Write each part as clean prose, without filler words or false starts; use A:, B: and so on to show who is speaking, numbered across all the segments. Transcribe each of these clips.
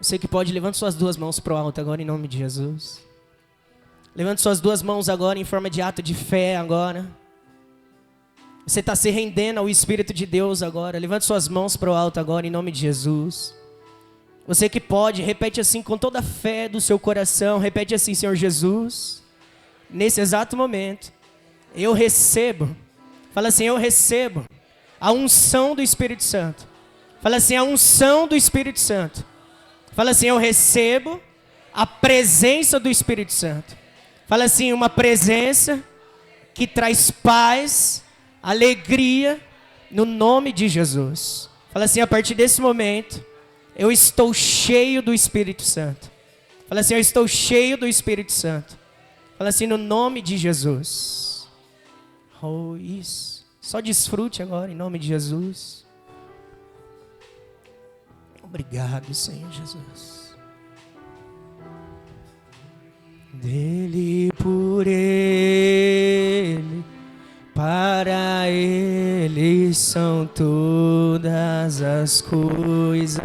A: Você que pode, levante suas duas mãos para o alto agora em nome de Jesus. Levante suas duas mãos agora em forma de ato de fé agora. Você está se rendendo ao Espírito de Deus agora. Levante suas mãos para o alto agora em nome de Jesus. Você que pode, repete assim com toda a fé do seu coração. Repete assim: Senhor Jesus, nesse exato momento, eu recebo. Fala assim: eu recebo a unção do Espírito Santo. Fala assim: a unção do Espírito Santo. Fala assim: eu recebo a presença do Espírito Santo. Fala assim: uma presença que traz paz, alegria, no nome de Jesus. Fala assim: a partir desse momento, eu estou cheio do Espírito Santo. Fala assim: eu estou cheio do Espírito Santo. Fala assim: no nome de Jesus. Oh, isso. Só desfrute agora, em nome de Jesus. Obrigado, Senhor Jesus. Dele, por Ele, para Ele são todas as coisas.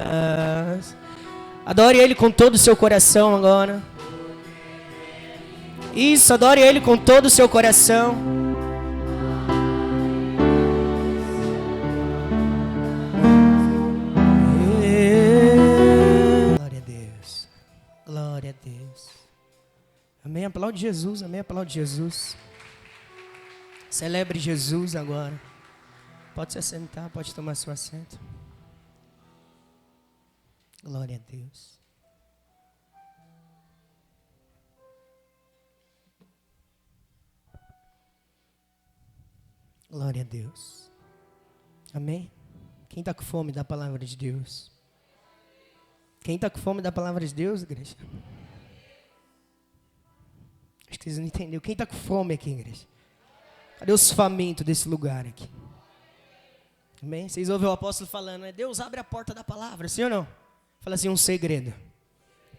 A: Adore Ele com todo o seu coração agora. Isso, adore Ele com todo o seu coração. Glória a Deus. Glória a Deus. Amém. Aplaude Jesus. Amém. Aplaude Jesus. Celebre Jesus agora. Pode se assentar, pode tomar seu assento. Glória a Deus. Glória a Deus. Amém? Quem está com fome da palavra de Deus? Quem está com fome da palavra de Deus, igreja? Acho que vocês não entenderam. Quem está com fome aqui, igreja? Cadê os famintos desse lugar aqui? Amém? Vocês ouvem o apóstolo falando, né? Deus abre a porta da palavra, sim ou não? Fala assim, um segredo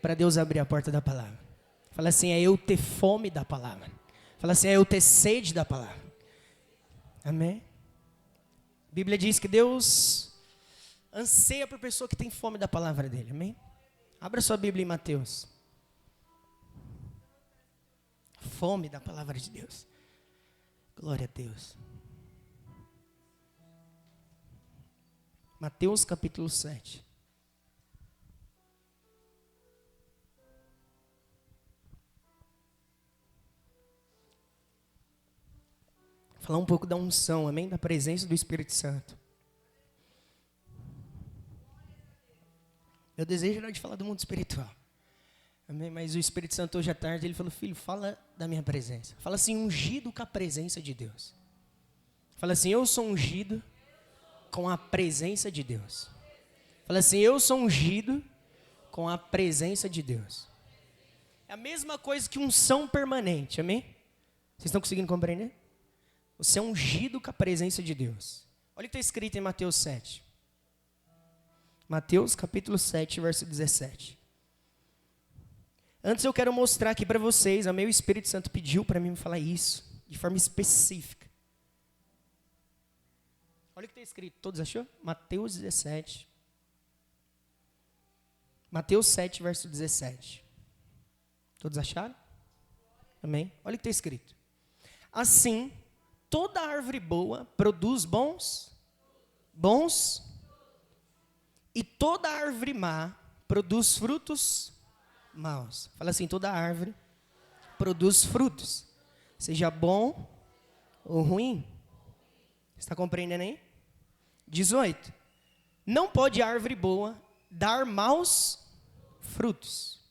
A: para Deus abrir a porta da palavra. Fala assim, é eu ter fome da palavra. Fala assim, é eu ter sede da palavra. Amém? A Bíblia diz que Deus anseia por pessoa que tem fome da palavra dele. Amém? Abra sua Bíblia em Mateus. Fome da palavra de Deus. Glória a Deus. Mateus capítulo 7. Falar um pouco da unção, amém? Da presença do Espírito Santo. Meu desejo era de falar do mundo espiritual. Amém? Mas o Espírito Santo hoje à tarde, ele falou, filho, fala da minha presença. Fala assim, ungido com a presença de Deus. Fala assim, eu sou ungido com a presença de Deus. Fala assim, eu sou ungido com a presença de Deus. É a mesma coisa que unção permanente, amém? Vocês estão conseguindo compreender? Você é ungido com a presença de Deus. Olha o que está escrito em Mateus 7. Mateus capítulo 7, verso 17. Antes eu quero mostrar aqui para vocês, o meu Espírito Santo pediu para mim falar isso, de forma específica. Olha o que está escrito, todos achou? Mateus 17. Mateus 7, verso 17. Todos acharam? Amém? Olha o que está escrito. Assim, toda árvore boa produz bons, e toda árvore má produz frutos maus. Fala assim, toda árvore produz frutos, seja bom ou ruim. Está compreendendo aí? 18. Não pode a árvore boa dar maus frutos,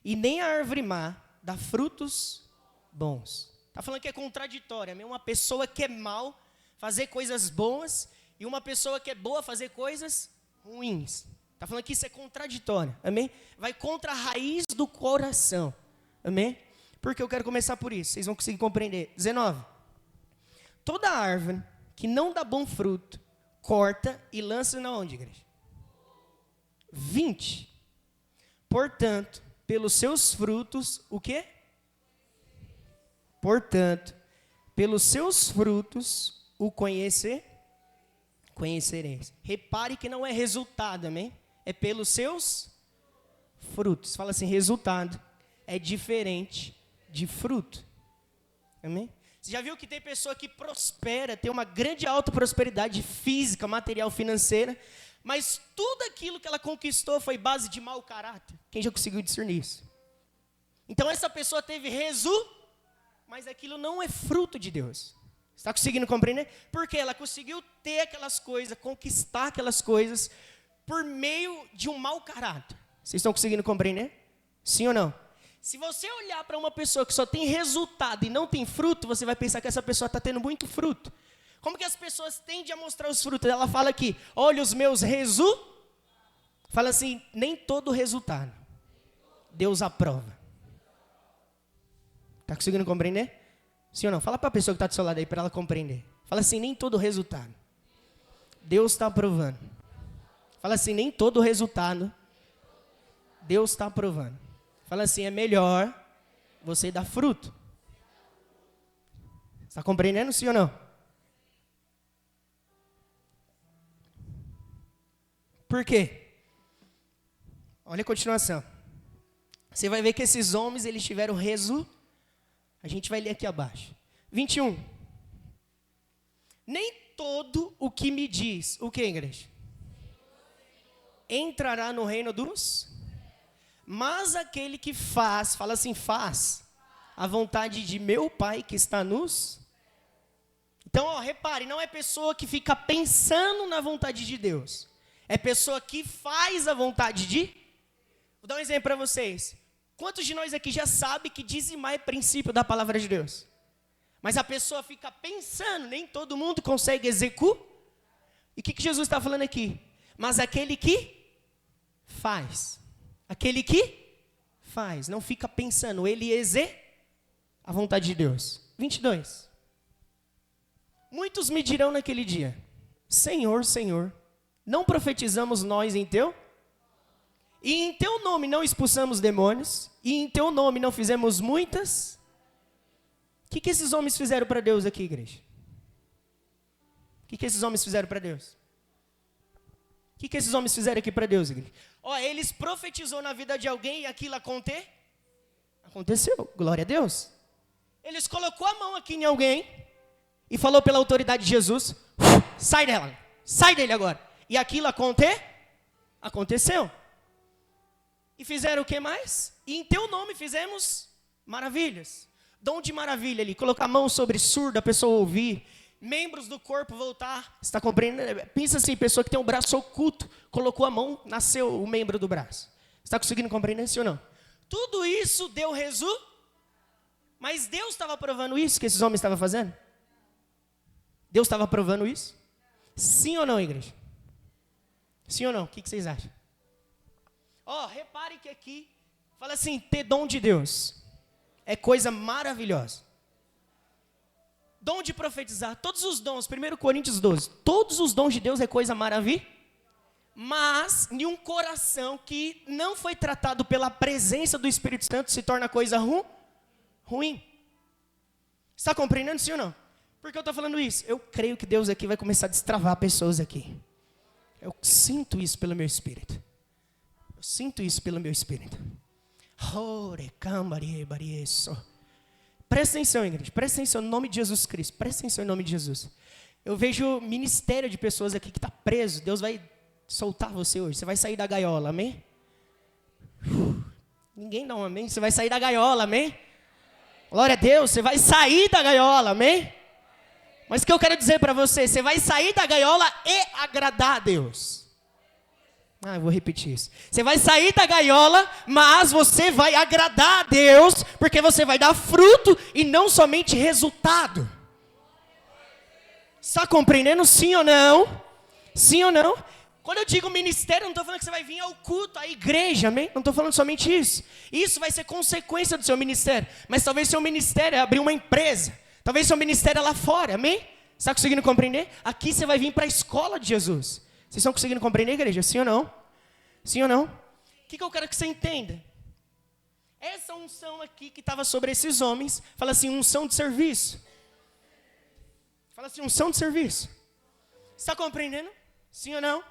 A: e nem a árvore má dá frutos bons. Está falando que é contraditório, uma pessoa que é mal fazer coisas boas, e uma pessoa que é boa fazer coisas ruins. Está falando que isso é contraditório, amém? Vai contra a raiz do coração, amém? Porque eu quero começar por isso, vocês vão conseguir compreender. 19. Toda árvore que não dá bom fruto, corta e lança na onde, igreja? 20. Portanto, pelos seus frutos, o quê? Portanto, pelos seus frutos, o conhecereis. Repare que não é resultado, amém? É pelos seus frutos. Fala assim, resultado é diferente de fruto. Amém? Você já viu que tem pessoa que prospera, tem uma grande autoprosperidade física, material, financeira, mas tudo aquilo que ela conquistou foi base de mau caráter? Quem já conseguiu discernir isso? Então essa pessoa teve mas aquilo não é fruto de Deus. Está conseguindo compreender? Porque ela conseguiu ter aquelas coisas, conquistar aquelas coisas por meio de um mau caráter. Vocês estão conseguindo compreender? Sim ou não? Se você olhar para uma pessoa que só tem resultado e não tem fruto, você vai pensar que essa pessoa está tendo muito fruto. Como que as pessoas tendem a mostrar os frutos? Ela fala aqui, olha os meus Fala assim, nem todo resultado Deus aprova. Está conseguindo compreender? Sim ou não? Fala para a pessoa que está do seu lado aí, para ela compreender. Fala assim, nem todo resultado Deus está aprovando. Fala assim, nem todo resultado Deus está aprovando. Fala assim, é melhor você dar fruto. Está compreendendo, sim ou não? Por quê? Olha a continuação. Você vai ver que esses homens, eles tiveram A gente vai ler aqui abaixo. 21. Nem todo o que me diz, o que, igreja? Entrará no reino dos... Mas aquele que faz, fala assim, faz a vontade de meu Pai que está nos... Então, repare, não é pessoa que fica pensando na vontade de Deus. É pessoa que faz a vontade de... Vou dar um exemplo para vocês. Quantos de nós aqui já sabe que dizimar é princípio da palavra de Deus? Mas a pessoa fica pensando, nem todo mundo consegue executar. E o que Jesus está falando aqui? Mas aquele que faz. Aquele que faz, não fica pensando, ele a vontade de Deus. 22. Muitos me dirão naquele dia, Senhor, Senhor, não profetizamos nós em teu? E em teu nome não expulsamos demônios? E em teu nome não fizemos muitas? O que esses homens fizeram para Deus aqui, igreja? O que esses homens fizeram para Deus? O que esses homens fizeram aqui para Deus, igreja? Eles profetizou na vida de alguém e aquilo aconteceu. Glória a Deus. Eles colocou a mão aqui em alguém e falou pela autoridade de Jesus, sai dela, sai dele agora. E aquilo aconteceu. E fizeram o que mais? E em teu nome fizemos maravilhas. Dom de maravilha ali, colocar a mão sobre surdo, a pessoa ouvir, membros do corpo voltar. Você está compreendendo? Pensa assim, pessoa que tem um braço oculto, colocou a mão, nasceu o membro do braço. Você está conseguindo compreender isso ou não? Tudo isso deu mas Deus estava aprovando isso que esses homens estavam fazendo? Deus estava aprovando isso? Sim ou não, igreja? Sim ou não? O que vocês acham? Repare que aqui, fala assim, ter dom de Deus é coisa maravilhosa. Dom de profetizar, todos os dons, 1 Coríntios 12, todos os dons de Deus é coisa maravilhosa, mas em um coração que não foi tratado pela presença do Espírito Santo se torna coisa ruim. Está compreendendo, sim ou não? Por que eu estou falando isso? Eu creio que Deus aqui vai começar a destravar pessoas aqui. Eu sinto isso pelo meu Espírito. Eu sinto isso pelo meu Espírito. Presta atenção, igreja. Presta atenção em nome de Jesus Cristo. Presta atenção em nome de Jesus. Eu vejo ministério de pessoas aqui que está preso. Deus vai soltar você hoje. Você vai sair da gaiola, amém? Ninguém dá um amém. Você vai sair da gaiola, amém? Glória a Deus. Você vai sair da gaiola, amém? Mas o que eu quero dizer para você? Você vai sair da gaiola e agradar a Deus. Eu vou repetir isso. Você vai sair da gaiola, mas você vai agradar a Deus, porque você vai dar fruto e não somente resultado. Está compreendendo? Sim ou não? Sim ou não? Quando eu digo ministério, não estou falando que você vai vir ao culto, à igreja, amém? Não estou falando somente isso. Isso vai ser consequência do seu ministério. Mas talvez seu ministério é abrir uma empresa. Talvez seu ministério é lá fora, amém? Está conseguindo compreender? Aqui você vai vir para a escola de Jesus. Vocês estão conseguindo compreender, igreja? Sim ou não? Sim ou não? O que eu quero que você entenda? Essa unção aqui que estava sobre esses homens, fala assim, unção de serviço. Fala assim, unção de serviço. Está compreendendo? Sim ou não?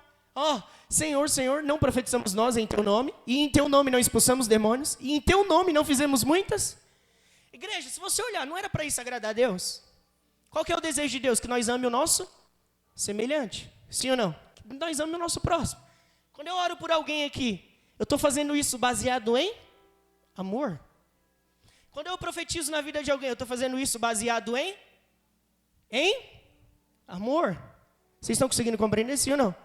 A: Senhor, Senhor, não profetizamos nós em teu nome, e em teu nome não expulsamos demônios, e em teu nome não fizemos muitas. Igreja, se você olhar, não era para isso agradar a Deus? Qual que é o desejo de Deus? Que nós amemos o nosso semelhante. Sim ou não? Que nós amemos o nosso próximo. Quando eu oro por alguém aqui, eu estou fazendo isso baseado em amor. Quando eu profetizo na vida de alguém, eu estou fazendo isso baseado em amor. Vocês estão conseguindo compreender, sim ou não?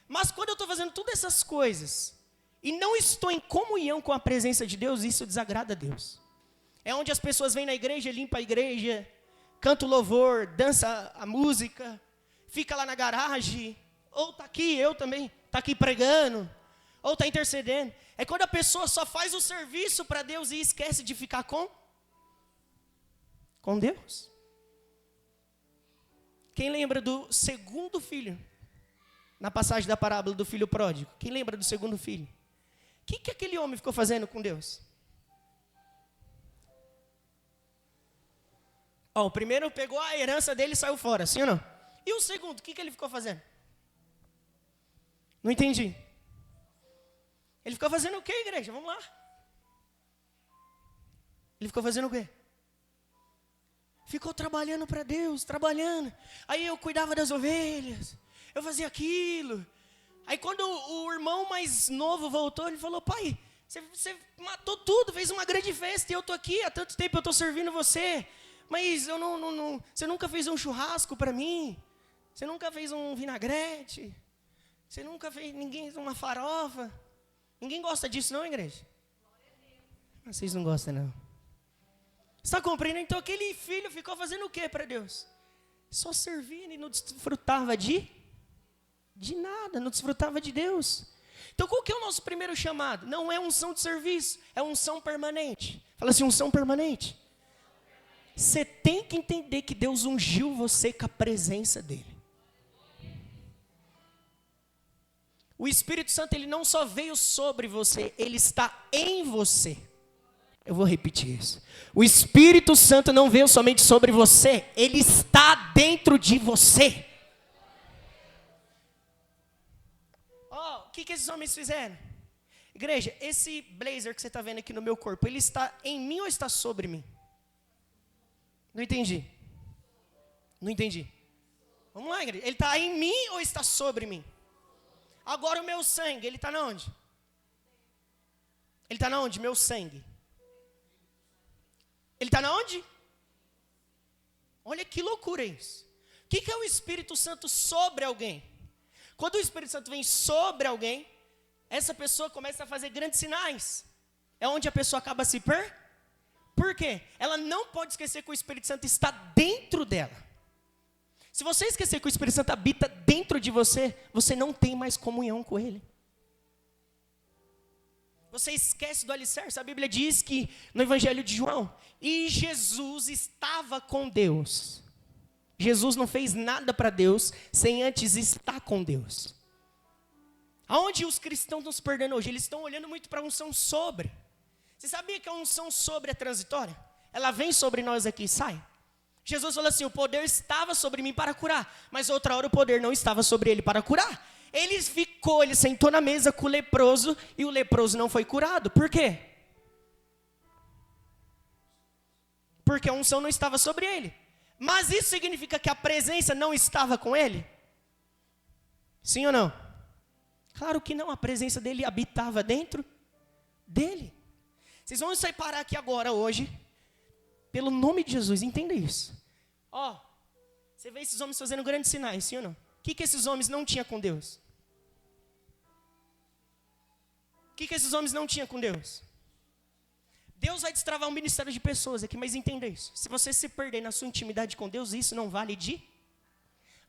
A: Mas quando eu estou fazendo todas essas coisas e não estou em comunhão com a presença de Deus, isso desagrada a Deus. É onde as pessoas vêm na igreja, limpam a igreja, canta o louvor, dança a música, fica lá na garagem, ou está aqui, eu também, está aqui pregando, ou está intercedendo. É quando a pessoa só faz o serviço para Deus e esquece de ficar com Deus. Quem lembra do segundo filho? Na passagem da parábola do filho pródigo. Quem lembra do segundo filho? O que aquele homem ficou fazendo com Deus? O primeiro pegou a herança dele e saiu fora, sim ou não? E o segundo, o que ele ficou fazendo? Não entendi. Ele ficou fazendo o quê, igreja? Vamos lá. Ele ficou fazendo o quê? Ficou trabalhando para Deus, trabalhando. Aí eu cuidava das ovelhas, eu fazia aquilo. Aí quando o irmão mais novo voltou, ele falou: pai, você matou tudo, fez uma grande festa e eu estou aqui, há tanto tempo eu estou servindo você. Mas eu você nunca fez um churrasco para mim, você nunca fez um vinagrete, você nunca fez uma farofa. Ninguém gosta disso não, igreja? Vocês não gostam não. Você está compreendendo? Então aquele filho ficou fazendo o que para Deus? Só servindo e não desfrutava de nada, não desfrutava de Deus. Então qual que é o nosso primeiro chamado? Não é unção de serviço, é unção permanente. Fala assim, unção permanente. Você tem que entender que Deus ungiu você com a presença dEle. O Espírito Santo, ele não só veio sobre você, ele está em você. Eu vou repetir isso. O Espírito Santo não veio somente sobre você, ele está dentro de você. O que esses homens fizeram? Igreja, esse blazer que você está vendo aqui no meu corpo, ele está em mim ou está sobre mim? Não entendi. Não entendi. Vamos lá, igreja. Ele está em mim ou está sobre mim? Agora o meu sangue, ele está na onde? Ele está na onde? Meu sangue. Ele está na onde? Olha que loucura isso. O que é o Espírito Santo sobre alguém? Quando o Espírito Santo vem sobre alguém, essa pessoa começa a fazer grandes sinais. É onde a pessoa acaba se Por quê? Ela não pode esquecer que o Espírito Santo está dentro dela. Se você esquecer que o Espírito Santo habita dentro de você, você não tem mais comunhão com Ele. Você esquece do alicerce. A Bíblia diz que no Evangelho de João, e Jesus estava com Deus. Jesus não fez nada para Deus sem antes estar com Deus. Aonde os cristãos estão se perdendo hoje? Eles estão olhando muito para a unção sobre. Você sabia que a unção sobre é transitória? Ela vem sobre nós aqui e sai. Jesus falou assim, o poder estava sobre mim para curar, mas outra hora o poder não estava sobre ele para curar. Ele sentou na mesa com o leproso e o leproso não foi curado. Por quê? Porque a unção não estava sobre ele. Mas isso significa que a presença não estava com ele? Sim ou não? Claro que não, a presença dele habitava dentro dele. Vocês vão separar aqui agora, hoje, pelo nome de Jesus, entenda isso. Você vê esses homens fazendo grandes sinais, sim ou não? O que esses homens não tinham com Deus? O que esses homens não tinham com Deus? Deus vai destravar um ministério de pessoas aqui, mas entenda isso. Se você se perder na sua intimidade com Deus, isso não vale de...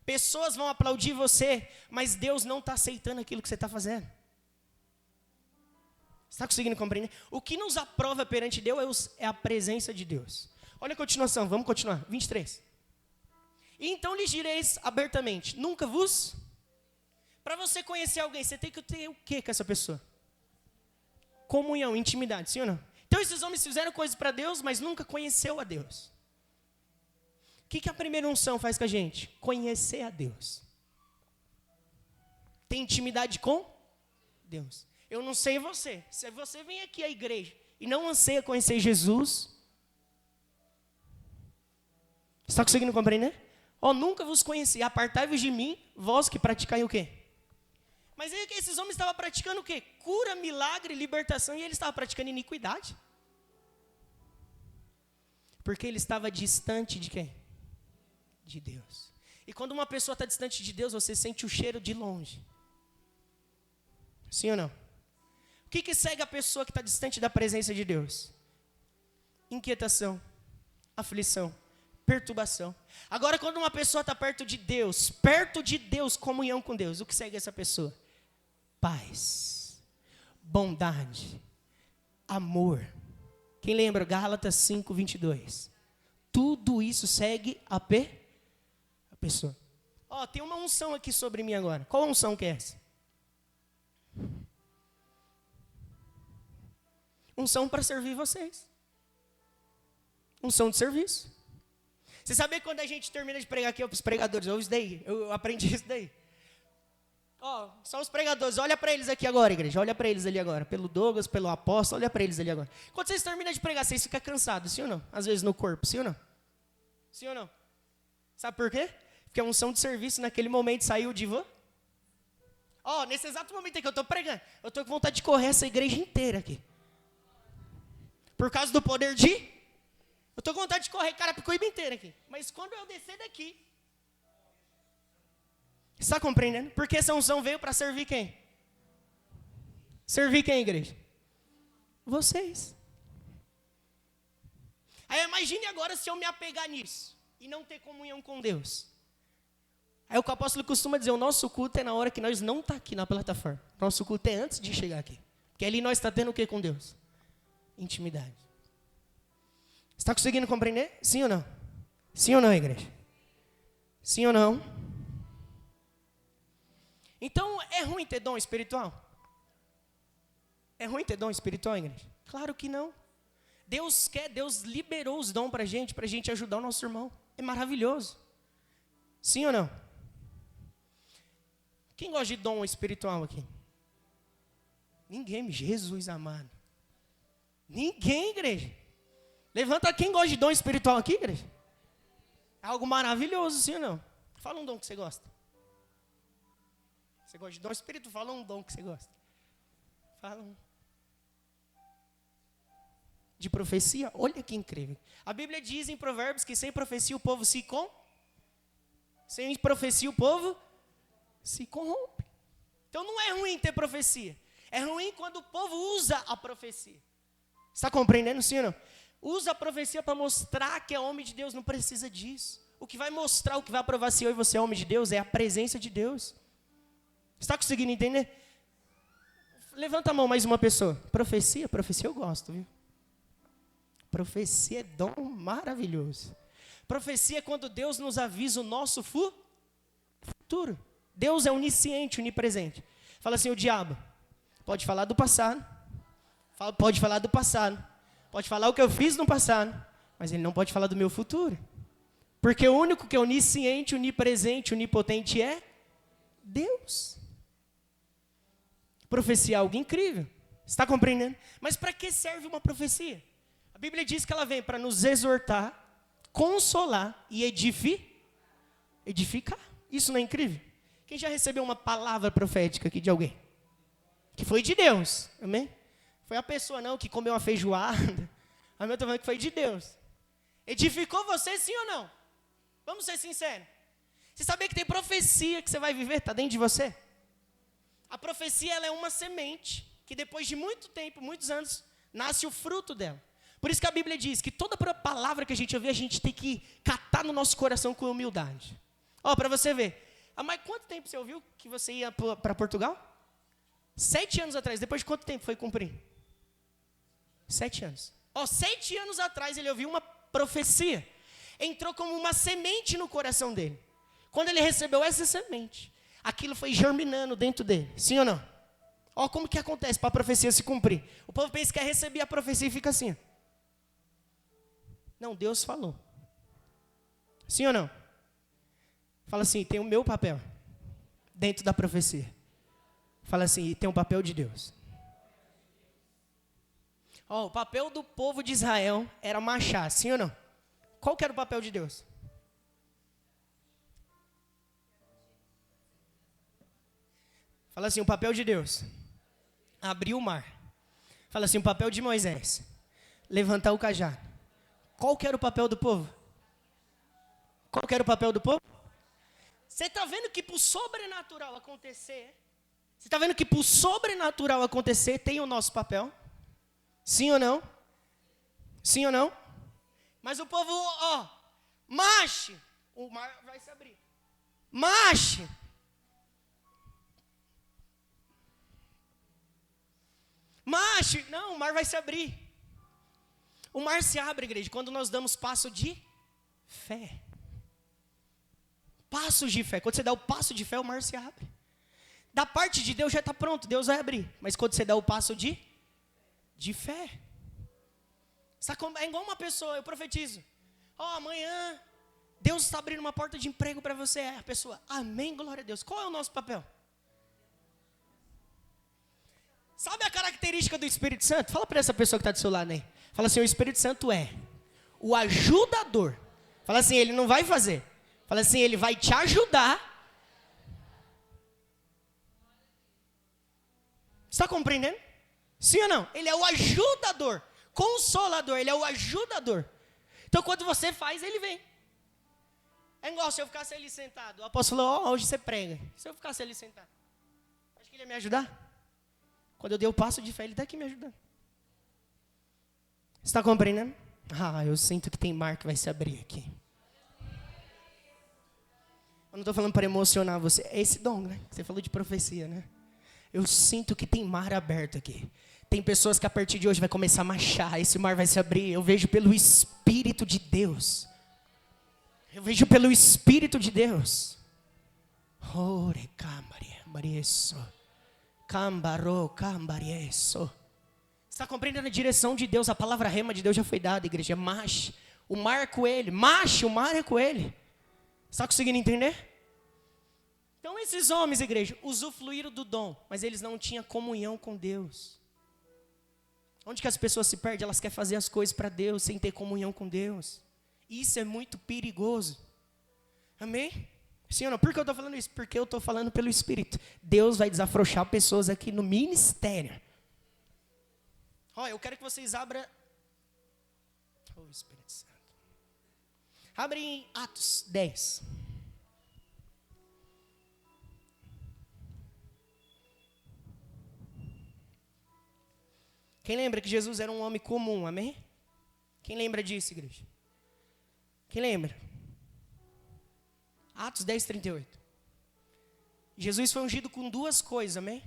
A: Pessoas vão aplaudir você, mas Deus não está aceitando aquilo que você está fazendo. Você está conseguindo compreender? O que nos aprova perante Deus é a presença de Deus. Olha a continuação, vamos continuar. 23. E então lhes direis abertamente, nunca vos... Para você conhecer alguém, você tem que ter o que com essa pessoa? Comunhão, intimidade, sim ou não? Então esses homens fizeram coisas para Deus, mas nunca conheceu a Deus. O que a primeira unção faz com a gente? Conhecer a Deus. tem intimidade com Deus. Eu não sei você. Se você vem aqui à igreja e não anseia conhecer Jesus, está conseguindo compreender? Nunca vos conheci, apartai-vos de mim, vós que praticai o quê? Mas aí esses homens estavam praticando o quê? Cura, milagre, libertação, e eles estavam praticando iniquidade. Porque ele estava distante de quem? De Deus. E quando uma pessoa está distante de Deus, você sente o cheiro de longe. Sim ou não? O que segue a pessoa que está distante da presença de Deus? Inquietação, aflição, perturbação. Agora, quando uma pessoa está perto de Deus, comunhão com Deus, o que segue essa pessoa? Paz, bondade, amor. Quem lembra? Gálatas 5:22. Tudo isso segue a pessoa. Tem uma unção aqui sobre mim agora. Qual unção que é essa? Unção para servir vocês. Unção de serviço. Você sabe que quando a gente termina de pregar aqui, os pregadores, eu aprendi isso daí. São os pregadores, olha para eles aqui agora, igreja, olha para eles ali agora, pelo Douglas, pelo apóstolo, olha para eles ali agora. Quando vocês terminam de pregar, vocês ficam cansados, sim ou não? Às vezes no corpo, sim ou não? Sim ou não? Sabe por quê? Porque a unção de serviço naquele momento saiu de você. Nesse exato momento que eu estou pregando, eu estou com vontade de correr essa igreja inteira aqui. Por causa do poder de... Eu estou com vontade de correr Carapicuíba inteira aqui. Mas quando eu descer daqui... Está compreendendo? Porque essa unção veio para servir quem? Servir quem, igreja? Vocês. Aí imagine agora se eu me apegar nisso e não ter comunhão com Deus. Aí o que o apóstolo costuma dizer, o nosso culto é na hora que nós não está aqui na plataforma. Nosso culto é antes de chegar aqui. Porque ali nós está tendo o que com Deus? Intimidade. Está conseguindo compreender? Sim ou não? Sim ou não, igreja? Sim ou não? Então, é ruim ter dom espiritual? É ruim ter dom espiritual, igreja? Claro que não. Deus liberou os dons para a gente ajudar o nosso irmão. É maravilhoso. Sim ou não? Quem gosta de dom espiritual aqui? Ninguém, Jesus amado. Ninguém, igreja. Levanta quem gosta de dom espiritual aqui, igreja. É algo maravilhoso, sim ou não? Fala um dom que você gosta. Você gosta de dom espiritual? Fala um dom que você gosta. Fala um. De profecia? Olha que incrível. A Bíblia diz em Provérbios que sem profecia o povo se corrompe. Sem profecia o povo se corrompe. Então não é ruim ter profecia. É ruim quando o povo usa a profecia. Está compreendendo, sim ou não? Usa a profecia para mostrar que é homem de Deus, não precisa disso. O que vai mostrar, o que vai provar se eu e você é homem de Deus é a presença de Deus. Está conseguindo entender? Levanta a mão mais uma pessoa. Profecia eu gosto, viu? Profecia é dom maravilhoso. Profecia é quando Deus nos avisa o nosso futuro. Deus é onisciente, onipresente. Fala assim, o diabo pode falar do passado, pode falar do passado, pode falar o que eu fiz no passado, mas ele não pode falar do meu futuro. Porque o único que é onisciente, onipresente, onipotente é Deus. Profecia é algo incrível. Está compreendendo? Mas para que serve uma profecia? A Bíblia diz que ela vem para nos exortar, consolar e edificar. Isso não é incrível? Quem já recebeu uma palavra profética aqui de alguém? Que foi de Deus, amém? Foi a pessoa não que comeu uma feijoada. A minha falando que foi de Deus. Edificou você sim ou não? Vamos ser sinceros. Você sabia que tem profecia que você vai viver, está dentro de você? A profecia ela é uma semente que depois de muito tempo, muitos anos, nasce o fruto dela. Por isso que a Bíblia diz que toda palavra que a gente ouvir, a gente tem que catar no nosso coração com humildade. Para você ver. Mas quanto tempo você ouviu que você ia para Portugal? 7 anos atrás. Depois de quanto tempo foi cumprir? 7 anos. 7 anos atrás ele ouviu uma profecia. Entrou como uma semente no coração dele. Quando ele recebeu essa semente, aquilo foi germinando dentro dele. Sim ou não? Como que acontece para a profecia se cumprir. O povo pensa que é receber a profecia e fica assim. Não, Deus falou. Sim ou não? Fala assim, tem o meu papel dentro da profecia. Fala assim, e tem o papel de Deus. O papel do povo de Israel era marchar, sim ou não? Qual que era o papel de Deus? Fala assim, o papel de Deus. Abrir o mar. Fala assim, o papel de Moisés. Levantar o cajado. Qual que era o papel do povo? Qual que era o papel do povo? Você está vendo que para o sobrenatural acontecer, tem o nosso papel? Sim ou não? Sim ou não? Mas o povo, marche. O mar vai se abrir. Marche. Marche. Não, o mar vai se abrir. O mar se abre, igreja, quando nós damos passo de fé. Passos de fé. Quando você dá o passo de fé, o mar se abre. Da parte de Deus já está pronto, Deus vai abrir. Mas quando você dá o passo de fé. É igual uma pessoa, eu profetizo. Amanhã, Deus está abrindo uma porta de emprego para você. A pessoa, amém, glória a Deus. Qual é o nosso papel? Sabe a característica do Espírito Santo? Fala para essa pessoa que está do seu lado aí. Fala assim, o Espírito Santo é o ajudador. Fala assim, ele não vai fazer. Fala assim, ele vai te ajudar. Está compreendendo? Sim ou não? Ele é o ajudador. Consolador, ele é o ajudador. Então quando você faz, ele vem. É igual se eu ficasse ali sentado. O apóstolo falou, hoje você prega. Se eu ficasse ali sentado, acho que ele ia me ajudar? Quando eu dei o passo de fé, ele está aqui me ajudando. Você está compreendendo? Eu sinto que tem mar que vai se abrir aqui. Eu não estou falando para emocionar você. É esse dom, né? Você falou de profecia, né? Eu sinto que tem mar aberto aqui. Tem pessoas que a partir de hoje vai começar a marchar. Esse mar vai se abrir. Eu vejo pelo Espírito de Deus. Eu vejo pelo Espírito de Deus. Ore cambari, marieso. Cambaro, cambarieso. Está compreendendo a direção de Deus? A palavra rema de Deus já foi dada, igreja. Marche. O mar é com ele. Marche, o mar é com ele. Está conseguindo entender? Então esses homens, igreja, usufruíram do dom, mas eles não tinham comunhão com Deus. Onde que as pessoas se perdem? Elas querem fazer as coisas para Deus, sem ter comunhão com Deus. Isso é muito perigoso. Amém? Sim ou não? Por que eu estou falando isso? Porque eu estou falando pelo Espírito. Deus vai desafrouxar pessoas aqui no ministério. Eu quero que vocês abram... Espírito Santo. Abrem em Atos 10. Quem lembra que Jesus era um homem comum, amém? Quem lembra disso, igreja? Quem lembra? Atos 10, 38. Jesus foi ungido com duas coisas, amém?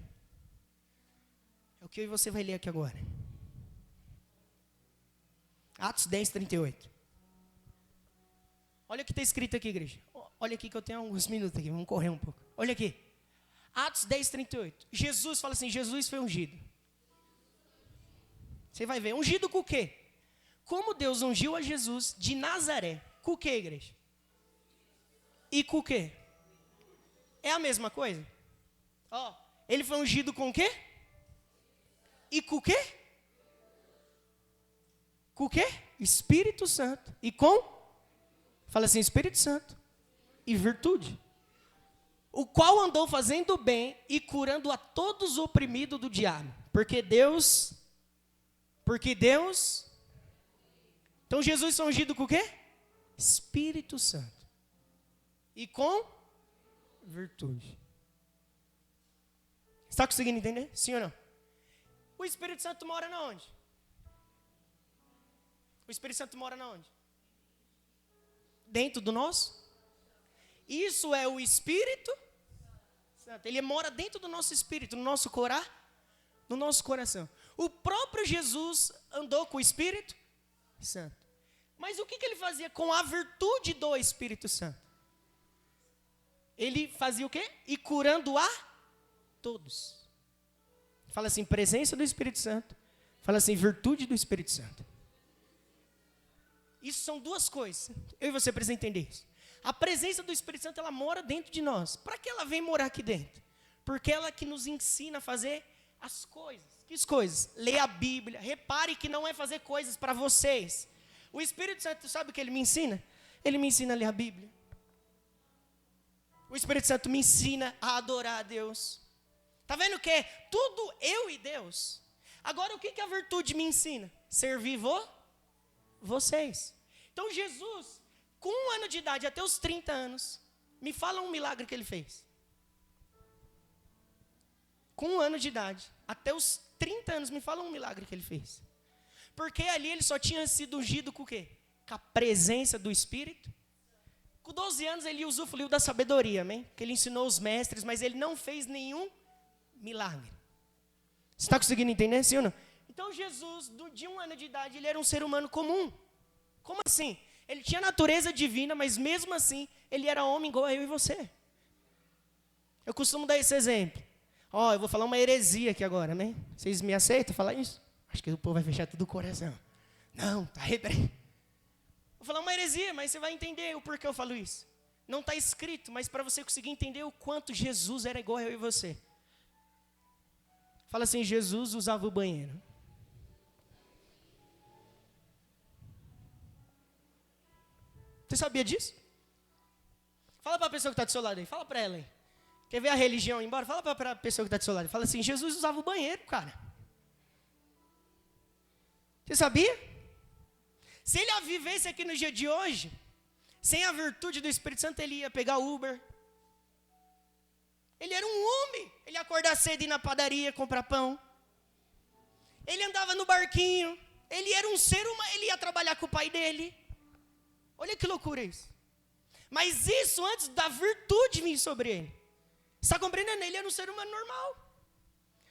A: É o que eu e você vai ler aqui agora. Atos 10, 38. Olha o que está escrito aqui, igreja. Olha aqui que eu tenho alguns minutos aqui, vamos correr um pouco. Olha aqui. Atos 10, 38. Jesus, fala assim, Jesus foi ungido. Você vai ver, ungido com o quê? Como Deus ungiu a Jesus de Nazaré. Com o quê, igreja? E com o quê? É a mesma coisa? Ele foi ungido com o quê? E com o quê? Com o quê? Espírito Santo. E com? Fala assim, Espírito Santo. E virtude. O qual andou fazendo bem e curando a todos os oprimidos do diabo. Porque Deus... Então Jesus foi ungido com o quê? Espírito Santo. E com virtude. Está conseguindo entender? Sim ou não? O Espírito Santo mora na onde? O Espírito Santo mora na onde? Dentro do nosso? Isso é o Espírito Santo. Ele mora dentro do nosso espírito, no nosso coração. O próprio Jesus andou com o Espírito Santo. Mas o que ele fazia com a virtude do Espírito Santo? Ele fazia o quê? E curando a todos. Fala assim, presença do Espírito Santo. Fala assim, virtude do Espírito Santo. Isso são duas coisas. Eu e você precisamos entender isso. A presença do Espírito Santo, ela mora dentro de nós. Para que ela vem morar aqui dentro? Porque ela que nos ensina a fazer as coisas. Que coisas? Ler a Bíblia. Repare que não é fazer coisas para vocês. O Espírito Santo, sabe o que ele me ensina? Ele me ensina a ler a Bíblia. O Espírito Santo me ensina a adorar a Deus. Tá vendo que é tudo eu e Deus? Agora o que a virtude me ensina? Servir vocês. Então Jesus, com 1 ano de idade até os 30 anos, me fala um milagre que ele fez. Com 1 ano de idade até os 30 anos, me fala um milagre que ele fez. Porque ali ele só tinha sido ungido com o quê? Com a presença do Espírito. Com 12 anos ele usufruiu da sabedoria, amém? Que ele ensinou os mestres, mas ele não fez nenhum milagre. Você está conseguindo entender, sim ou não? Então Jesus, de 1 ano de idade, ele era um ser humano comum. Como assim? Ele tinha natureza divina, mas mesmo assim, ele era homem igual a eu e você. Eu costumo dar esse exemplo. Eu vou falar uma heresia aqui agora, amém? Vocês me aceitam falar isso? Acho que o povo vai fechar tudo o coração. Não, tá repreendido. Vou falar uma heresia, mas você vai entender o porquê eu falo isso. Não está escrito, mas para você conseguir entender o quanto Jesus era igual a eu e você. Fala assim, Jesus usava o banheiro. Você sabia disso? Fala para a pessoa que está do seu lado aí, fala para ela aí. Quer ver a religião ir embora? Fala para a pessoa que está do seu lado. Fala assim, Jesus usava o banheiro, cara. Você sabia? Se ele vivesse aqui no dia de hoje, sem a virtude do Espírito Santo, ele ia pegar Uber. Ele era um homem. Ele ia acordar cedo e ir na padaria, comprar pão. Ele andava no barquinho. Ele era um ser humano. Ele ia trabalhar com o pai dele. Olha que loucura isso. Mas isso antes da virtude vir sobre ele. Está compreendendo? Ele era um ser humano normal.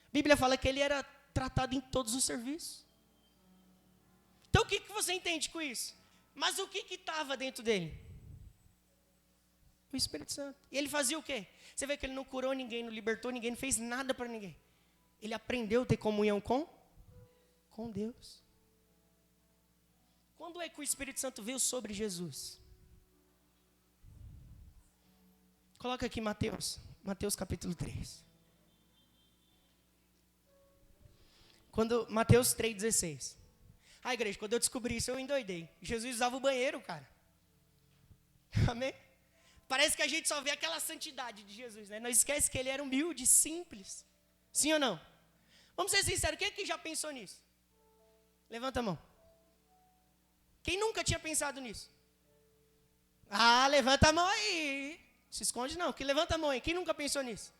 A: A Bíblia fala que ele era tratado em todos os serviços. Então o que você entende com isso? Mas o que estava dentro dele? O Espírito Santo. E ele fazia o quê? Você vê que ele não curou ninguém, não libertou ninguém, não fez nada para ninguém. Ele aprendeu a ter comunhão com Deus. Quando é que o Espírito Santo veio sobre Jesus? Coloca aqui Mateus capítulo 3. Mateus 3,16. Igreja, quando eu descobri isso, eu endoidei. Jesus usava o banheiro, cara. Amém? Parece que a gente só vê aquela santidade de Jesus, né? Não esquece que ele era humilde, simples. Sim ou não? Vamos ser sinceros, quem aqui já pensou nisso? Levanta a mão. Quem nunca tinha pensado nisso? Levanta a mão aí. Se esconde não, que levanta a mão aí. Quem nunca pensou nisso?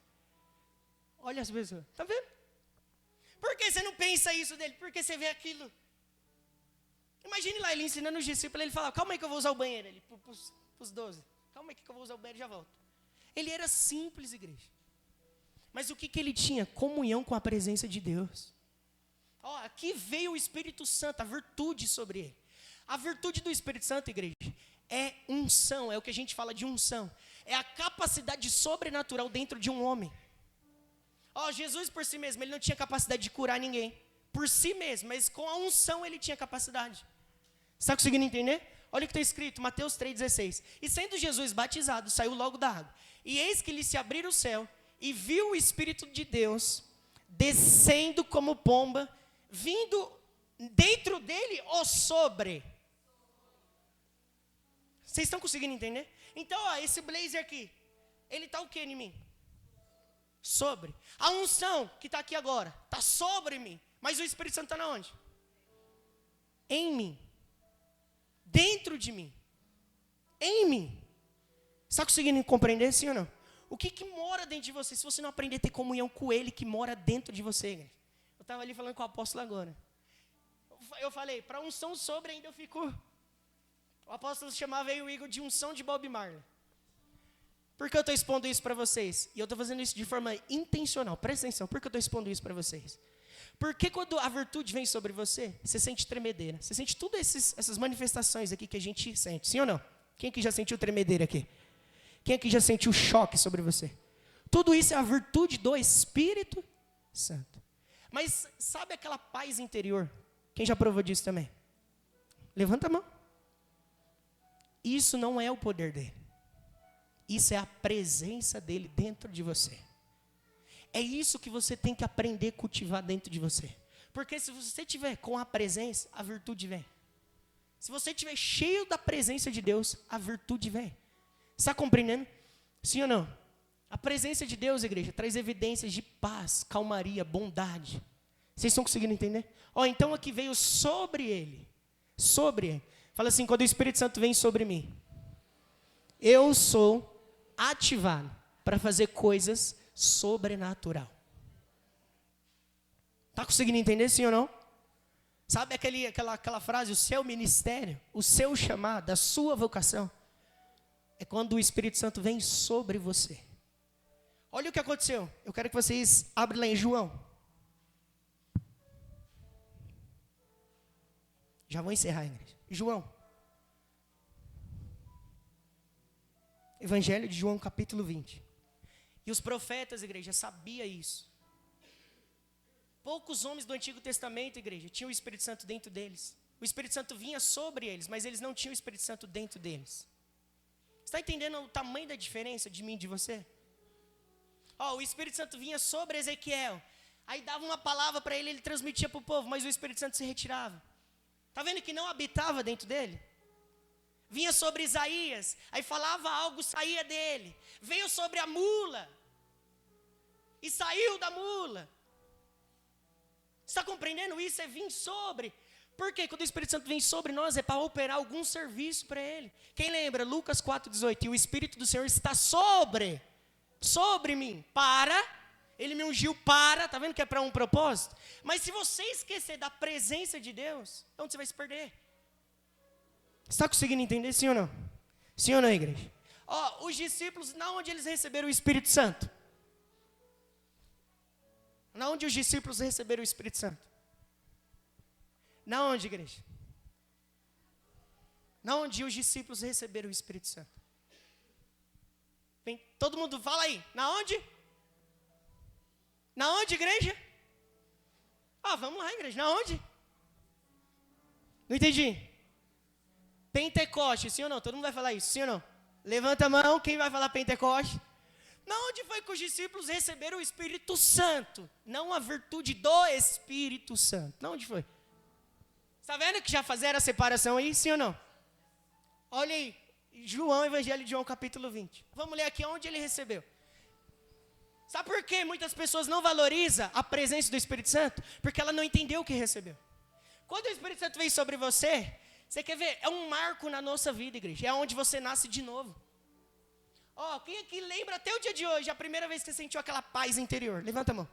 A: Olha as pessoas, tá vendo? Por que você não pensa isso dele? Porque você vê aquilo. Imagine lá, ele ensinando os discípulos, ele fala, calma aí que eu vou usar o banheiro. Ele, para os 12, calma aí que eu vou usar o banheiro e já volto. Ele era simples, igreja. Mas o que ele tinha? Comunhão com a presença de Deus. Aqui veio o Espírito Santo, a virtude sobre ele. A virtude do Espírito Santo, igreja, é unção, é o que a gente fala de unção. É a capacidade sobrenatural dentro de um homem. Jesus por si mesmo, ele não tinha capacidade de curar ninguém. Por si mesmo, mas com a unção ele tinha capacidade. Você está conseguindo entender? Olha o que está escrito, Mateus 3,16. E sendo Jesus batizado, saiu logo da água. E eis que lhe se abriu o céu, e viu o Espírito de Deus, descendo como pomba, vindo dentro dele ou sobre. Vocês estão conseguindo entender? Então, esse blazer aqui, ele está o que em mim? Sobre. A unção que está aqui agora, está sobre mim. Mas o Espírito Santo está onde? Em mim. Dentro de mim. Em mim. Está conseguindo compreender, sim ou não? O que mora dentro de você, se você não aprender a ter comunhão com Ele que mora dentro de você, igreja? Eu estava ali falando com o apóstolo agora. Eu falei, para unção sobre ainda eu fico... O apóstolo chamava aí o Igor de unção de Bob Marley. Por que eu estou expondo isso para vocês? E eu estou fazendo isso de forma intencional. Presta atenção, por que eu estou expondo isso para vocês? Porque quando a virtude vem sobre você, você sente tremedeira. Você sente todas essas manifestações aqui que a gente sente. Sim ou não? Quem aqui já sentiu tremedeira aqui? Quem aqui já sentiu choque sobre você? Tudo isso é a virtude do Espírito Santo. Mas sabe aquela paz interior? Quem já provou disso também? Levanta a mão. Isso não é o poder dele. Isso é a presença dele dentro de você. É isso que você tem que aprender a cultivar dentro de você. Porque se você tiver com a presença, a virtude vem. Se você estiver cheio da presença de Deus, a virtude vem. Está compreendendo? Sim ou não? A presença de Deus, igreja, traz evidências de paz, calmaria, bondade. Vocês estão conseguindo entender? Então aqui veio sobre ele. Sobre ele. Fala assim, quando o Espírito Santo vem sobre mim, eu sou ativado para fazer coisas sobrenatural. Está conseguindo entender, sim ou não? Sabe aquela frase, o seu ministério, o seu chamado, a sua vocação, é quando o Espírito Santo vem sobre você. Olha o que aconteceu. Eu quero que vocês abrem lá em João. Já vou encerrar, igreja. João. Evangelho de João, capítulo 20. E os profetas, igreja, sabiam isso. Poucos homens do Antigo Testamento, igreja, tinham o Espírito Santo dentro deles. O Espírito Santo vinha sobre eles, mas eles não tinham o Espírito Santo dentro deles. Está entendendo o tamanho da diferença de mim e de você? O Espírito Santo vinha sobre Ezequiel. Aí dava uma palavra para ele, ele transmitia para o povo, mas o Espírito Santo se retirava. Está vendo que não habitava dentro dele? Vinha sobre Isaías, aí falava algo, saía dele. Veio sobre a mula, e saiu da mula. Está compreendendo isso? É vir sobre. Por quê? Quando o Espírito Santo vem sobre nós, é para operar algum serviço para ele. Quem lembra? Lucas 4,18. E o Espírito do Senhor está sobre mim. Ele me ungiu para, está vendo que é para um propósito? Mas se você esquecer da presença de Deus, é onde você vai se perder. Está conseguindo entender, sim ou não? Sim ou não, igreja? Os discípulos, na onde eles receberam o Espírito Santo? Na onde os discípulos receberam o Espírito Santo? Na onde, igreja? Na onde os discípulos receberam o Espírito Santo? Bem, todo mundo fala aí. Na onde? Na onde, igreja? Vamos lá, igreja. Na onde? Não entendi. Pentecoste, sim ou não? Todo mundo vai falar isso, sim ou não? Levanta a mão, quem vai falar Pentecoste? Na onde foi que os discípulos receberam o Espírito Santo? Não a virtude do Espírito Santo. Na onde foi? Está vendo que já fizeram a separação aí, sim ou não? Olha aí, João, Evangelho de João, capítulo 20. Vamos ler aqui onde ele recebeu. Sabe por que muitas pessoas não valorizam a presença do Espírito Santo? Porque ela não entendeu o que recebeu. Quando o Espírito Santo vem sobre você, você quer ver? É um marco na nossa vida, igreja. É onde você nasce de novo. Quem aqui lembra até o dia de hoje, a primeira vez que você sentiu aquela paz interior? Levanta a mão.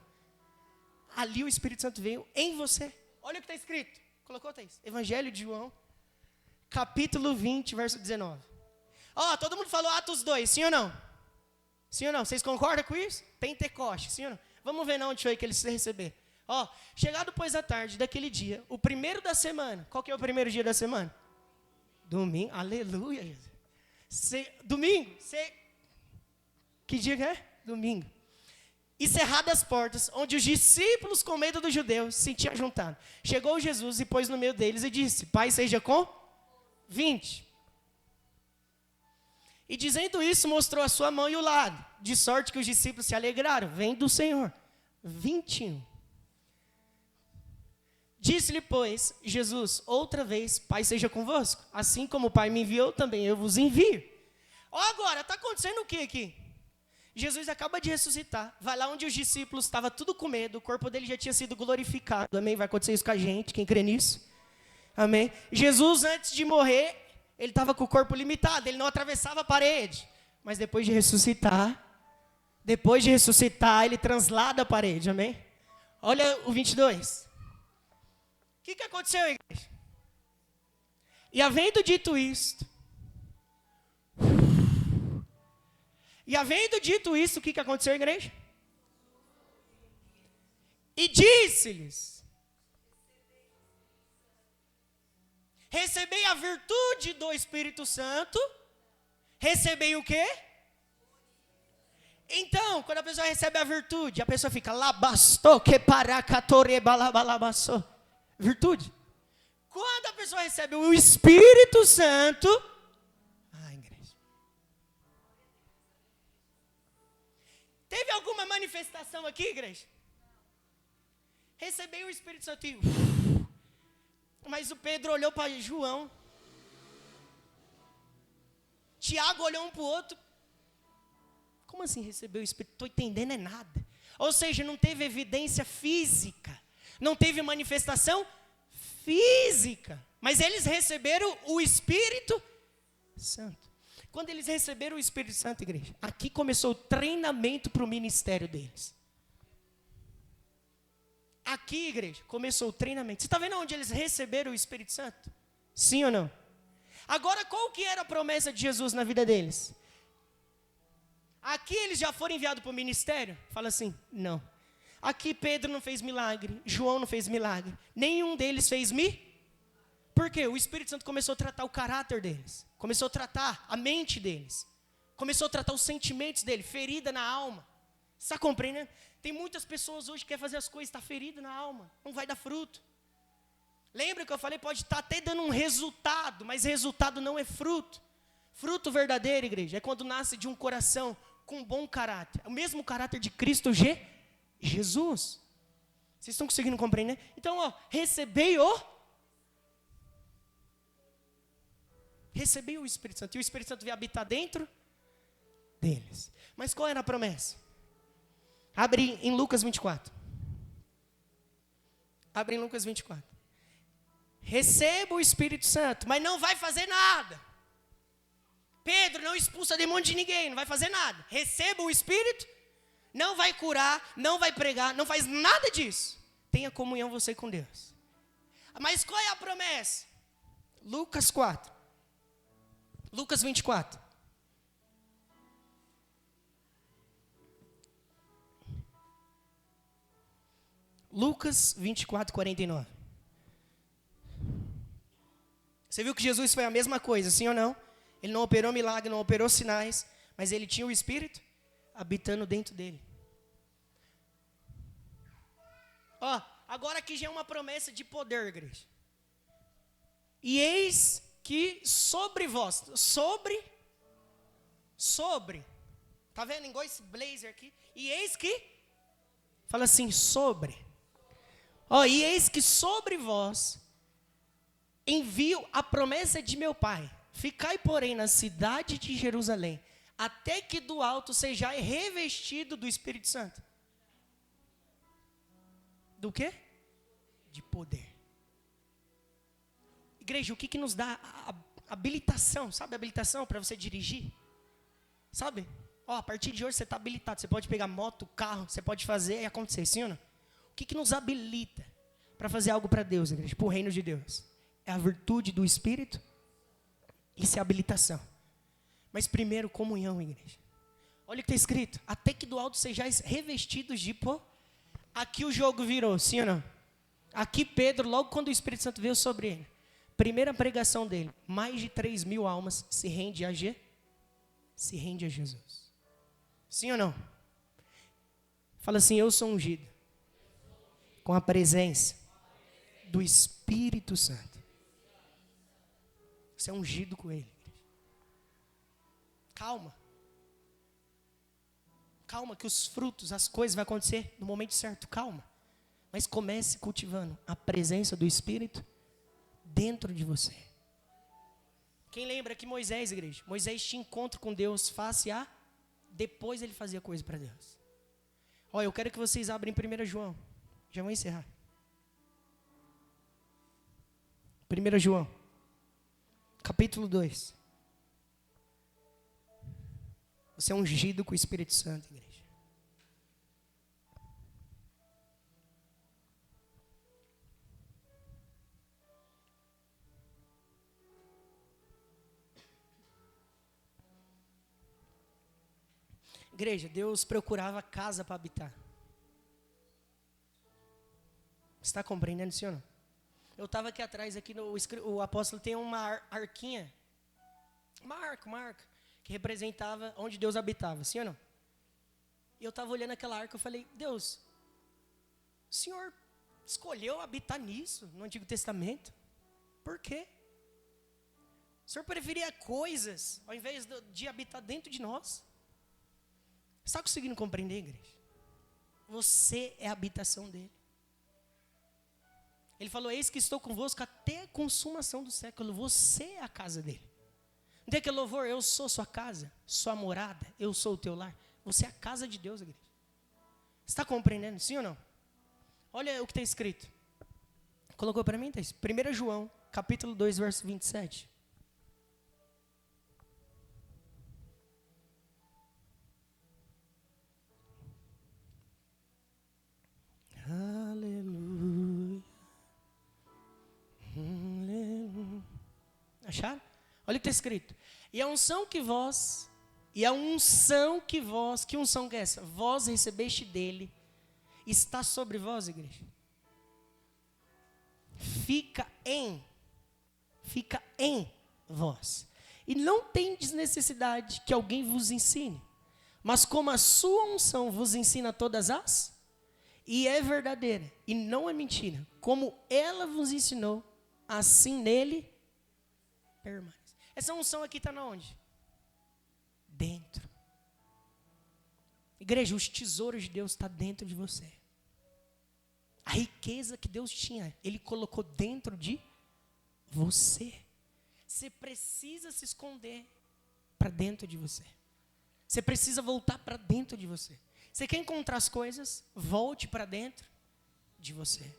A: Ali o Espírito Santo veio em você. Olha o que está escrito. Colocou, Thaís? Evangelho de João, capítulo 20, verso 19. Todo mundo falou Atos 2, sim ou não? Sim ou não? Vocês concordam com isso? Pentecoste, sim ou não? Vamos ver onde foi que eles se receberam. Chegado pois à tarde daquele dia, o primeiro da semana. Qual que é o primeiro dia da semana? Domingo. Aleluia, Jesus. Domingo. Que dia que é? Domingo. E cerradas as portas, onde os discípulos, com medo dos judeus, se tinham juntado. Chegou Jesus e pôs no meio deles e disse: Pai seja com 20. E dizendo isso, mostrou a sua mão e o lado, de sorte que os discípulos se alegraram. Vem do Senhor. 21. Disse-lhe, pois, Jesus, outra vez, Pai seja convosco. Assim como o Pai me enviou, também eu vos envio. Agora, está acontecendo o que aqui? Jesus acaba de ressuscitar. Vai lá onde os discípulos estavam tudo com medo. O corpo dele já tinha sido glorificado. Amém? Vai acontecer isso com a gente. Quem crê nisso? Amém? Jesus, antes de morrer, ele estava com o corpo limitado. Ele não atravessava a parede. Mas depois de ressuscitar, ele translada a parede. Amém? Olha o 22. O que aconteceu, igreja? E havendo dito isto, o que aconteceu, igreja? E disse-lhes: recebei a virtude do Espírito Santo. Recebei o quê? Então, quando a pessoa recebe a virtude, a pessoa fica labastou que paracatore balabalabassou. Virtude. Quando a pessoa recebe o Espírito Santo, igreja. Teve alguma manifestação aqui, igreja? Recebeu o Espírito Santo e... Mas o Pedro olhou para João. Tiago olhou um para o outro. Como assim recebeu o Espírito? Estou entendendo é nada. Ou seja, não teve evidência física. Não teve manifestação física. Mas eles receberam o Espírito Santo. Quando eles receberam o Espírito Santo, igreja, aqui começou o treinamento para o ministério deles. Aqui, igreja, começou o treinamento. Você está vendo onde eles receberam o Espírito Santo? Sim ou não? Agora, qual que era a promessa de Jesus na vida deles? Aqui eles já foram enviados para o ministério? Fala assim, não. Aqui Pedro não fez milagre, João não fez milagre. Nenhum deles fez Por quê? O Espírito Santo começou a tratar o caráter deles. Começou a tratar a mente deles. Começou a tratar os sentimentos deles, ferida na alma. Você está compreendendo? Tem muitas pessoas hoje que querem fazer as coisas, está ferida na alma, não vai dar fruto. Lembra que eu falei, pode estar até dando um resultado, mas resultado não é fruto. Fruto verdadeiro, igreja, é quando nasce de um coração com bom caráter. O mesmo caráter de Cristo Jesus. Vocês estão conseguindo compreender? Então, recebei o Espírito Santo. E o Espírito Santo veio habitar dentro deles. Mas qual era a promessa? Abre em Lucas 24. Abre em Lucas 24. Receba o Espírito Santo, mas não vai fazer nada. Pedro, não expulsa demônio de ninguém, não vai fazer nada. Receba o Espírito, não vai curar, não vai pregar, não faz nada disso. Tenha comunhão você com Deus. Mas qual é a promessa? Lucas 4. Lucas 24. Lucas 24, 49. Você viu que Jesus foi a mesma coisa, sim ou não? Ele não operou milagre, não operou sinais, mas ele tinha o Espírito habitando dentro dele. Agora aqui já é uma promessa de poder, igreja. E eis que sobre vós, tá vendo igual esse blazer aqui? E eis que, fala assim, e eis que sobre vós envio a promessa de meu Pai. Ficai, porém, na cidade de Jerusalém, até que do alto sejais revestido do Espírito Santo. Do quê? De poder. Igreja, o que nos dá a habilitação? Sabe a habilitação para você dirigir? Sabe? A partir de hoje você está habilitado. Você pode pegar moto, carro, você pode fazer e acontecer, sim ou não? O que nos habilita para fazer algo para Deus, igreja? Para o reino de Deus? É a virtude do Espírito. Isso é habilitação. Mas primeiro, comunhão, igreja. Olha o que está escrito. Até que do alto sejais revestidos de poder. Aqui o jogo virou, sim ou não? Aqui Pedro, logo quando o Espírito Santo veio sobre ele, primeira pregação dele, mais de 3.000 almas se rende a Jesus. Sim ou não? Fala assim, eu sou ungido com a presença do Espírito Santo. Você é ungido com ele. Calma. Calma que os frutos, as coisas vão acontecer no momento certo. Calma. Mas comece cultivando a presença do Espírito dentro de você. Quem lembra que Moisés, igreja? Moisés tinha encontro com Deus face a... Depois ele fazia coisa para Deus. Eu quero que vocês abrem 1 João. Já vou encerrar. 1 João. Capítulo 2. Você é ungido com o Espírito Santo, igreja. Igreja, Deus procurava casa para habitar. Você está compreendendo, senhor? Eu estava aqui atrás, o apóstolo tem uma arquinha. Uma arca, que representava onde Deus habitava, sim ou não? E eu estava olhando aquela arca, eu falei, Deus, o Senhor escolheu habitar nisso, no Antigo Testamento? Por quê? O Senhor preferia coisas, ao invés de habitar dentro de nós? Está conseguindo compreender, igreja? Você é a habitação dele. Ele falou, eis que estou convosco até a consumação do século. Você é a casa dele. Não tem aquele louvor, eu sou sua casa, sua morada, eu sou o teu lar. Você é a casa de Deus, igreja. Está compreendendo, sim ou não? Olha o que está escrito. Colocou para mim, tá isso. 1 João, capítulo 2, verso 27. Aleluia. Aleluia. Acharam? Olha o que está escrito. E a unção que unção que é essa? Vós recebeste dele, está sobre vós, igreja. Fica em vós. E não tendes necessidade que alguém vos ensine. Mas como a sua unção vos ensina todas as, e é verdadeira, e não é mentira, como ela vos ensinou, assim nele permanece. Essa unção aqui está na onde? Dentro. Igreja, os tesouros de Deus estão dentro de você. A riqueza que Deus tinha, Ele colocou dentro de você. Você precisa se esconder para dentro de você. Você precisa voltar para dentro de você. Você quer encontrar as coisas? Volte para dentro de você.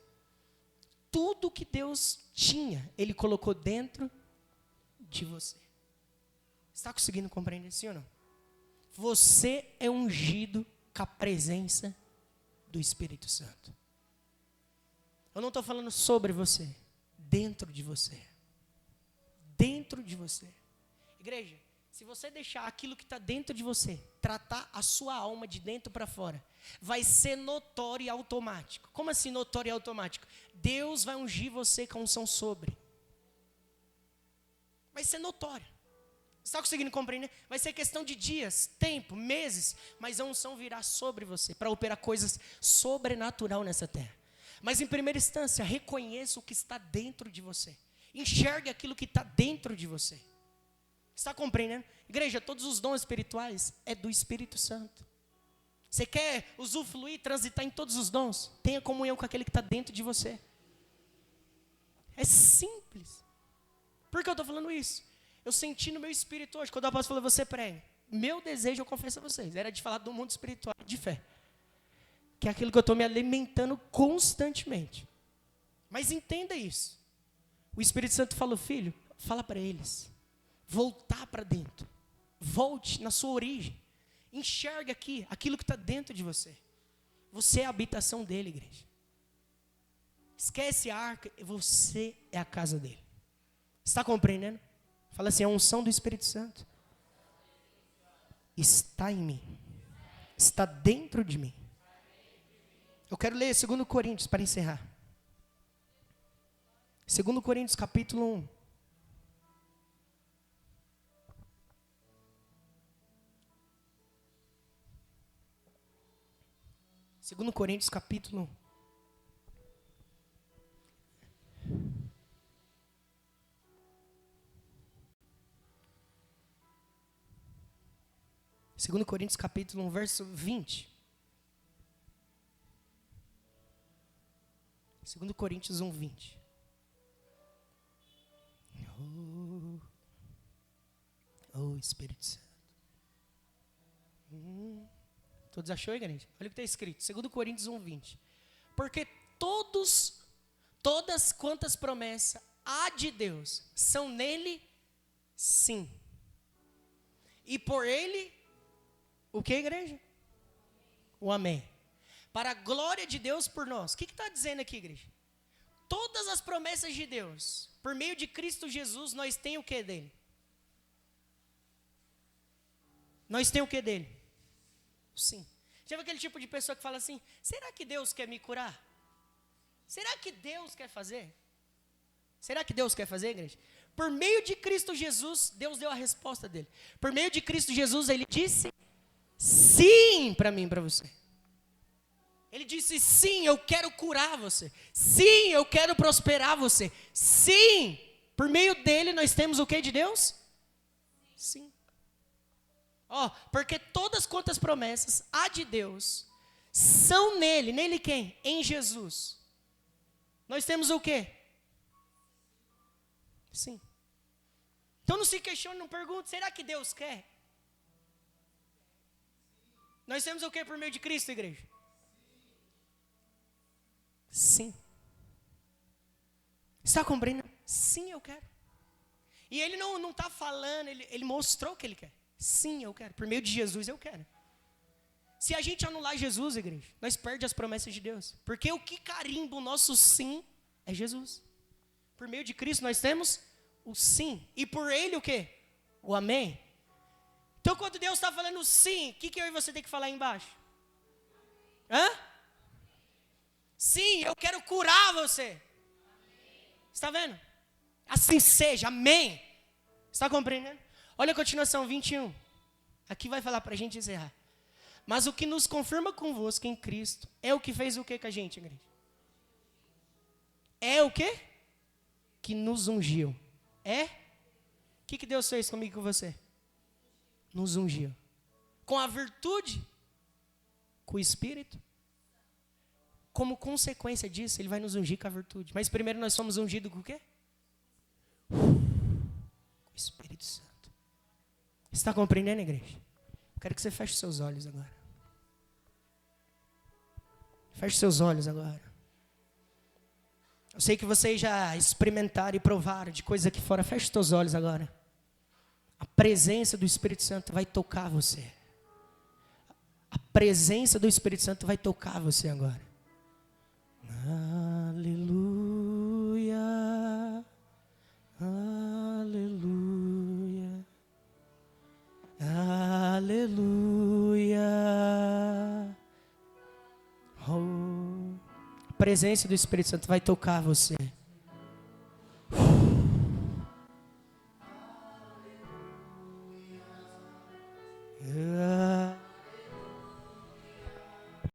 A: Tudo que Deus tinha, Ele colocou dentro de você. Está conseguindo compreender, sim ou não? Você é ungido com a presença do Espírito Santo. Eu não estou falando sobre você, dentro de você. Dentro de você. Igreja, se você deixar aquilo que está dentro de você tratar a sua alma de dentro para fora, vai ser notório e automático. Como assim notório e automático? Deus vai ungir você com unção sobre. Vai ser notório. Você está conseguindo compreender? Vai ser questão de dias, tempo, meses, mas a unção virá sobre você para operar coisas sobrenatural nessa terra. Mas em primeira instância, reconheça o que está dentro de você. Enxergue aquilo que está dentro de você. Está compreendendo? Igreja, todos os dons espirituais é do Espírito Santo. Você quer usufruir, transitar em todos os dons? Tenha comunhão com aquele que está dentro de você. É simples. Por que eu estou falando isso? Eu senti no meu espírito hoje, quando o apóstolo falou, você prega. Meu desejo, eu confesso a vocês, era de falar do mundo espiritual, de fé. Que é aquilo que eu estou me alimentando constantemente. Mas entenda isso. O Espírito Santo falou, filho, fala para eles. Voltar para dentro. Volte na sua origem. Enxerga aqui, aquilo que está dentro de você. Você é a habitação dele, igreja. Esquece a arca, você é a casa dele. Está compreendendo? Fala assim, a unção do Espírito Santo está em mim. Está dentro de mim. Eu quero ler 2 Coríntios para encerrar. 2 Coríntios capítulo 1. Segundo Coríntios capítulo 2 Coríntios capítulo 1, verso 20. 2 Coríntios 1, 20. Oh, Espírito Santo. Todos achou, igreja? Olha o que está escrito. 2 Coríntios 1, 20. Porque todas quantas promessas há de Deus são nele, sim. E por ele, o que, igreja? O amém. Para a glória de Deus por nós. O que está dizendo aqui, igreja? Todas as promessas de Deus, por meio de Cristo Jesus, nós temos o que dele? Nós temos o que dele? Sim. Já viu aquele tipo de pessoa que fala assim, será que Deus quer me curar? Será que Deus quer fazer? Será que Deus quer fazer, igreja? Por meio de Cristo Jesus, Deus deu a resposta dele. Por meio de Cristo Jesus, ele disse sim para mim e para você. Ele disse sim, eu quero curar você. Sim, eu quero prosperar você. Sim, por meio dele nós temos o que de Deus? Sim. Ó, porque todas quantas promessas há de Deus são nele. Nele quem? Em Jesus. Nós temos o quê? Sim. Então não se questione, não pergunte, será que Deus quer? Nós temos o quê por meio de Cristo, igreja? Sim. Está compreendendo? Sim, eu quero. E ele não está falando, ele mostrou que ele quer. Sim, eu quero. Por meio de Jesus, eu quero. Se a gente anular Jesus, igreja, nós perdemos as promessas de Deus. Porque o que carimba o nosso sim é Jesus. Por meio de Cristo, nós temos o sim. E por ele o quê? O amém. Então, quando Deus está falando sim, o que eu e você tem que falar aí embaixo? Hã? Sim, eu quero curar você. Está vendo? Assim seja, amém. Está compreendendo? Olha a continuação, 21. Aqui vai falar para a gente encerrar. Mas o que nos confirma convosco em Cristo é o que fez o que com a gente, igreja? É o quê? Que nos ungiu. É? O que Deus fez comigo e com você? Nos ungiu. Com a virtude? Com o Espírito? Como consequência disso, Ele vai nos ungir com a virtude. Mas primeiro nós somos ungidos com o quê? Com o Espírito Santo. Está compreendendo, igreja? Eu quero que você feche seus olhos agora. Feche seus olhos agora. Eu sei que vocês já experimentaram e provaram de coisa aqui fora. Feche seus olhos agora. A presença do Espírito Santo vai tocar você. A presença do Espírito Santo vai tocar você agora. Aleluia. Aleluia. Aleluia. Oh. A presença do Espírito Santo vai tocar você.